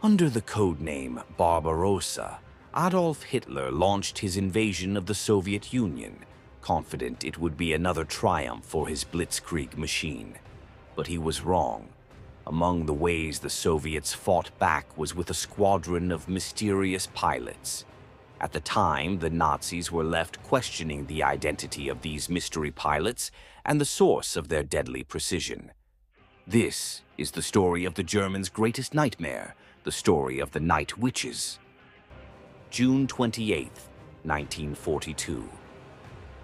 Under the codename Barbarossa, Adolf Hitler launched his invasion of the Soviet Union, confident it would be another triumph for his blitzkrieg machine. But he was wrong. Among the ways the Soviets fought back was with a squadron of mysterious pilots. At the time, the Nazis were left questioning the identity of these mystery pilots and the source of their deadly precision. This is the story of the Germans' greatest nightmare, the story of the Night Witches. June 28, 1942.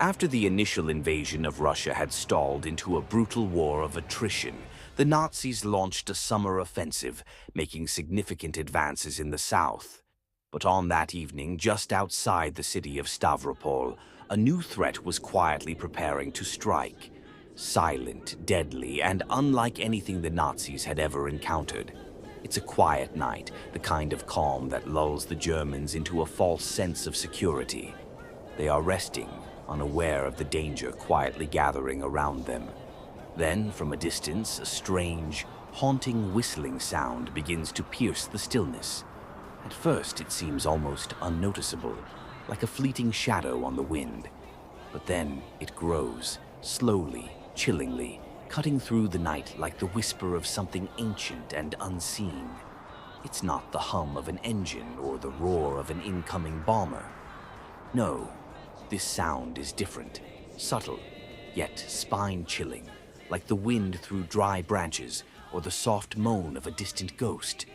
After the initial invasion of Russia had stalled into a brutal war of attrition, the Nazis launched a summer offensive, making significant advances in the south. But on that evening, just outside the city of Stavropol, a new threat was quietly preparing to strike. Silent, deadly, and unlike anything the Nazis had ever encountered. It's a quiet night, the kind of calm that lulls the Germans into a false sense of security. They are resting, unaware of the danger quietly gathering around them. Then, from a distance, a strange, haunting whistling sound begins to pierce the stillness. At first, it seems almost unnoticeable, like a fleeting shadow on the wind. But then it grows, slowly, chillingly, cutting through the night like the whisper of something ancient and unseen. It's not the hum of an engine or the roar of an incoming bomber. No, this sound is different, subtle, yet spine-chilling, like the wind through dry branches or the soft moan of a distant ghost.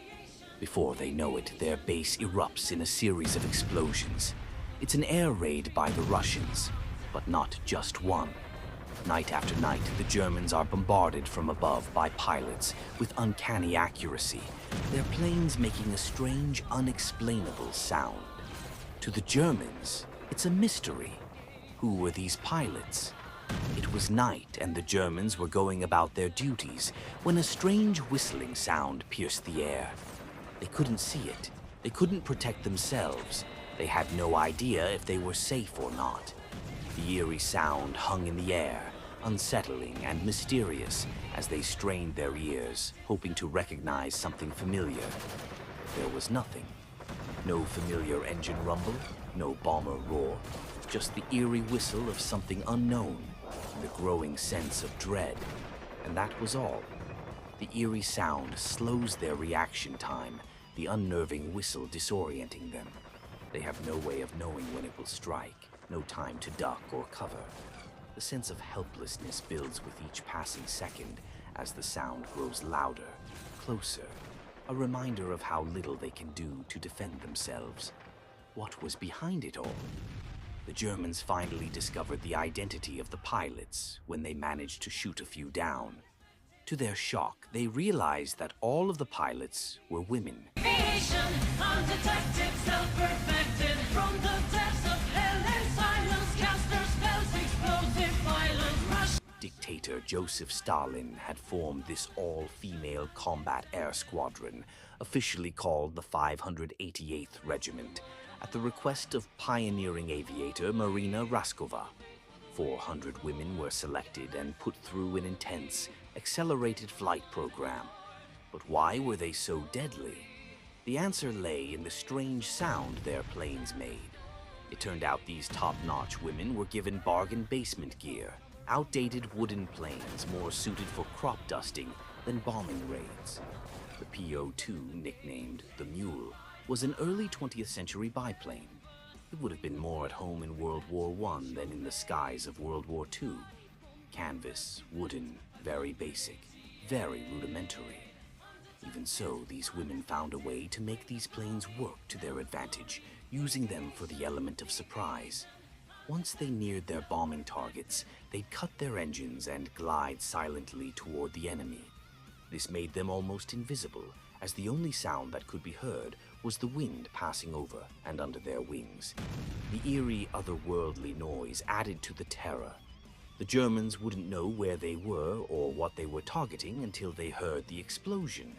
Before they know it, their base erupts in a series of explosions. It's an air raid by the Russians, but not just one. Night after night, the Germans are bombarded from above by pilots with uncanny accuracy, their planes making a strange, unexplainable sound. To the Germans, it's a mystery. Who were these pilots? It was night, and the Germans were going about their duties when a strange whistling sound pierced the air. They couldn't see it. They couldn't protect themselves. They had no idea if they were safe or not. The eerie sound hung in the air, unsettling and mysterious as they strained their ears, hoping to recognize something familiar. There was nothing. No familiar engine rumble, no bomber roar, just the eerie whistle of something unknown and a growing sense of dread. And that was all. The eerie sound slows their reaction time, the unnerving whistle disorienting them. They have no way of knowing when it will strike, no time to duck or cover. The sense of helplessness builds with each passing second as the sound grows louder, closer, a reminder of how little they can do to defend themselves. What was behind it all? The Germans finally discovered the identity of the pilots when they managed to shoot a few down. To their shock, they realized that all of the pilots were women. Aviation, undetected, self-perfected, from the depths of hell and silence, cast their spells, explosive violence, rush. Dictator Joseph Stalin had formed this all-female combat air squadron, officially called the 588th Regiment, at the request of pioneering aviator Marina Raskova. 400 women were selected and put through an intense, accelerated flight program. But why were they so deadly? The answer lay in the strange sound their planes made. It turned out these top-notch women were given bargain basement gear, outdated wooden planes more suited for crop dusting than bombing raids. The PO-2, nicknamed the Mule, was an early 20th century biplane. It would have been more at home in World War I than in the skies of World War II. Canvas, wooden, very basic, very rudimentary. Even so, these women found a way to make these planes work to their advantage, using them for the element of surprise. Once they neared their bombing targets, they'd cut their engines and glide silently toward the enemy. This made them almost invisible, as the only sound that could be heard was the wind passing over and under their wings. The eerie, otherworldly noise added to the terror. The Germans wouldn't know where they were or what they were targeting until they heard the explosion.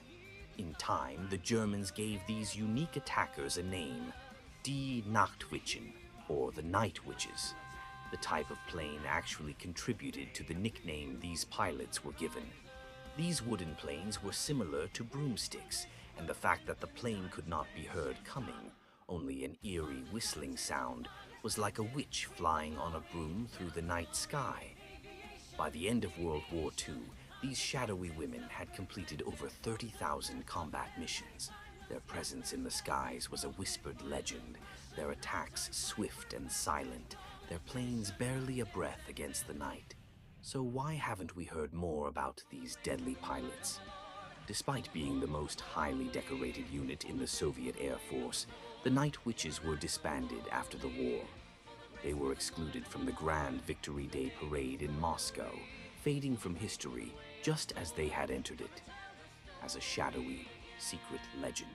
In time, the Germans gave these unique attackers a name, Die Nachthexen, or the Night Witches. The type of plane actually contributed to the nickname these pilots were given. These wooden planes were similar to broomsticks, and the fact that the plane could not be heard coming, only an eerie whistling sound, was like a witch flying on a broom through the night sky. By the end of World War II, these shadowy women had completed over 30,000 combat missions. Their presence in the skies was a whispered legend, their attacks swift and silent, their planes barely a breath against the night. So why haven't we heard more about these deadly pilots? Despite being the most highly decorated unit in the Soviet Air Force, the Night Witches were disbanded after the war. They were excluded from the Grand Victory Day Parade in Moscow, fading from history just as they had entered it, as a shadowy, secret legend.